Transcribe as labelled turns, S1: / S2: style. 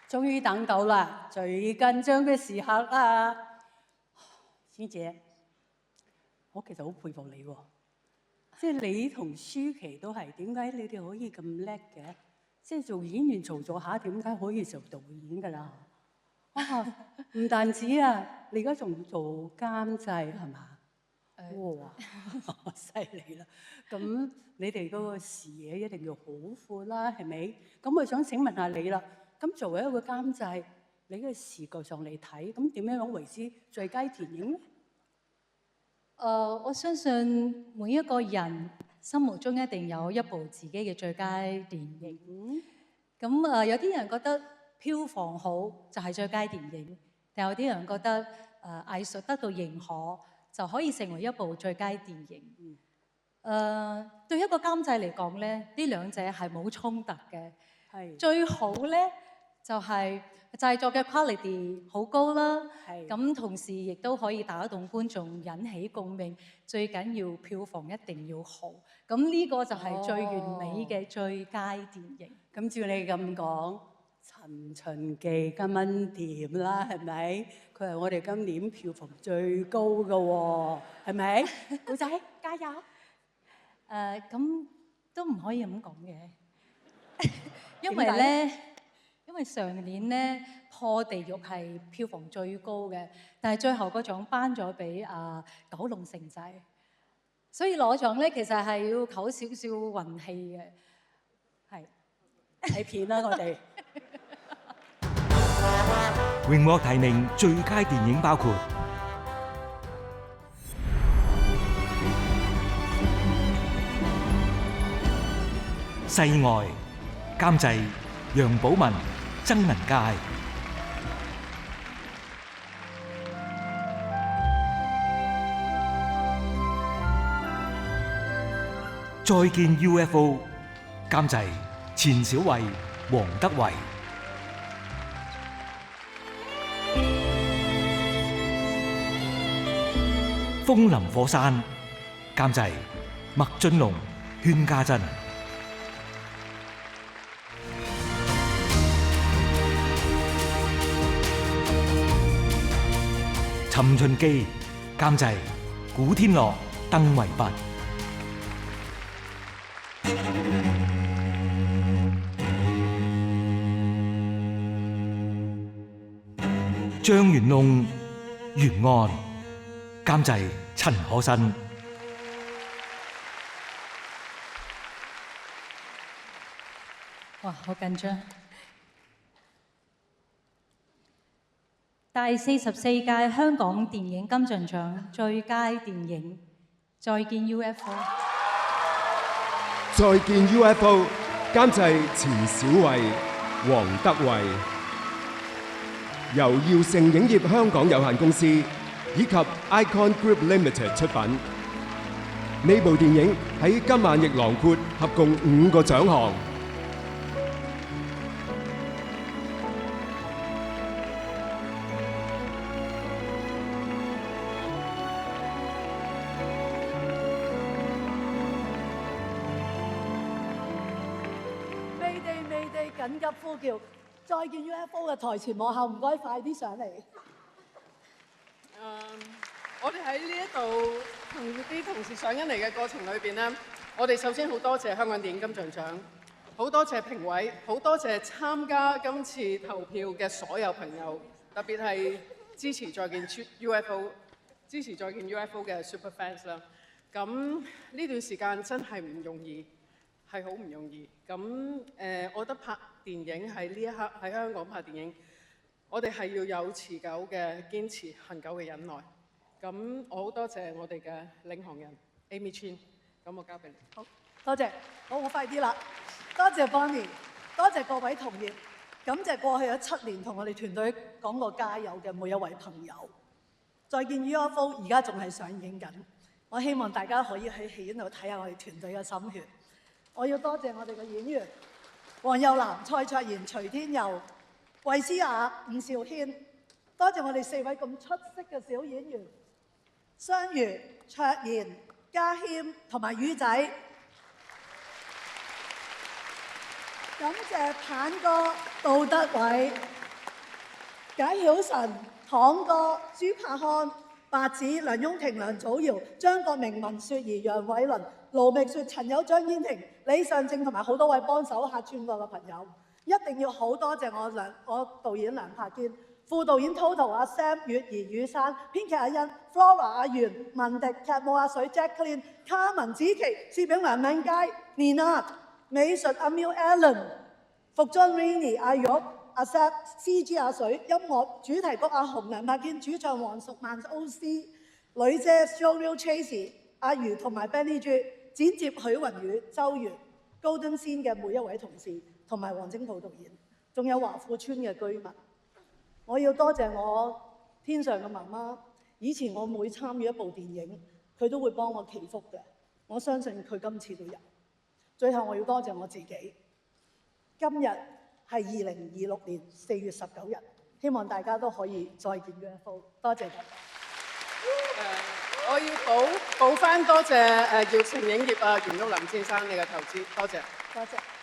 S1: 終於等到啦，最緊張嘅時刻啦！師姐，我其實好佩服你喎，即係你同舒淇都係，點解你哋可以咁叻嘅？即係做演員做下，點解可以做導演㗎啦？唔單止啊，你而家仲做監製係嘛？哇，犀利啦！咁你哋嗰個視野一定要好闊啦，係咪？咁我想請問下你啦。咁作為一個監製，你嘅視覺上嚟睇，咁點樣為之最佳電影咧？
S2: 我相信每一個人心目中一定有一部自己嘅最佳電影。咁有啲人覺得票房好就係最佳電影，但有啲人覺得藝術得到認可就可以成為一部最佳電影。對一個監製嚟講咧，呢兩者係冇衝突嘅。最好咧就係製作嘅 quality 好高啦，咁同時亦都可以打動觀眾，引起共鳴。最緊要票房一定要好，咁呢個就係最完美嘅最佳電影。
S1: 咁照你咁講，《尋秦記》今晚掂啦，係咪？佢係我哋今年票房最高嘅喎，係咪？古仔加油！
S2: 咁都唔可以咁講嘅，因為上年咧破地獄係票房最高嘅，但係最後個獎頒咗俾九龍城寨，所以攞獎咧其實係要靠少少運氣嘅。係
S1: 睇片啦，我哋
S3: 榮獲提名最佳電影包括《世外》，監製楊寶文、曾文佳。再見 UFO， 監製錢小慧、黃德維。風林火山，監製麥浚龍、禤嘉珍。《尋秦記》，監製古天樂、鄧維拔。張元弄、原案，監製陳可辛。
S2: 哇，好緊張！第44屆香港電影金像獎最佳電影《再見 UFO》。
S4: 再見 UFO， 監製錢小慧、黃德維，由耀盛影業香港有限公司以及 Icon Group Limited 出品。呢部電影喺今晚亦囊括合共5個獎項。
S5: 緊急呼叫，再見 UFO 嘅台前幕後，唔該快啲上嚟。
S6: 我哋喺呢一度同啲同事上緊嚟嘅過程裏邊呢，我哋首先好多謝香港電影金像獎，好多謝評委，好多謝參加今次投票嘅所有朋友，特別係支持再見 UFO、支持再見 UFO 嘅 Super Fans 啦。咁呢段時間真係唔容易。係好唔容易，咁我覺得拍電影喺呢一刻喺香港拍電影，我哋係要有持久嘅堅持、恆久嘅忍耐。咁我好多謝我哋嘅領航人 Amy Chan， 咁我交俾你。
S5: 好，多謝。好，我快啲啦。多謝 Bonnie， 多謝各位同業，感謝過去咗7年同我哋團隊講過加油嘅每一位朋友。再見 UFO 而家仲係上映緊，我希望大家可以喺戲院度睇下我哋團隊嘅心血。我要多謝我哋嘅演員黃又南、蔡卓妍、徐天佑、衛詩雅、伍兆軒，多謝我哋4位咁出色嘅小演員雙瑜、卓妍、嘉謙同埋宇仔，感謝棒哥、杜德偉、賈曉晨、堂哥、朱柏漢、白子、梁雍婷、梁祖堯、張國明、文雪兒、楊偉倫、盧覓雪、陳友、張燕婷、李尚正同埋好多位幫手客串過嘅朋友，一定要好多謝我導演梁柏堅、副導演 Toto 阿 Sam、月兒、雨山、編劇阿欣、Flora 阿袁、文迪、劇務阿水、Jacqueline、卡文子琪、攝影梁敏佳、Nina、美術阿 Miu Allen、服裝 Rainy 阿玉、阿 Seth、CG 阿水、音樂主題曲阿紅、梁柏堅、主唱黃淑曼、OC、女姐 Showreal Tracy、阿如同埋 Benny G、剪接許雲宇、周元、Golden Scene 嘅每一位同事，同埋黃精甫導演，仲有華富村嘅居民。我要多謝我天上嘅媽媽，以前我每參與一部電影，佢都會幫我祈福嘅。我相信佢今次都有。最後我要多謝我自己。今日係2026年4月19日，希望大家都可以再見 UFO。多謝大家。
S6: 我要補翻多謝耀晴影業袁旭林先生你嘅投資，多謝。
S5: 多謝。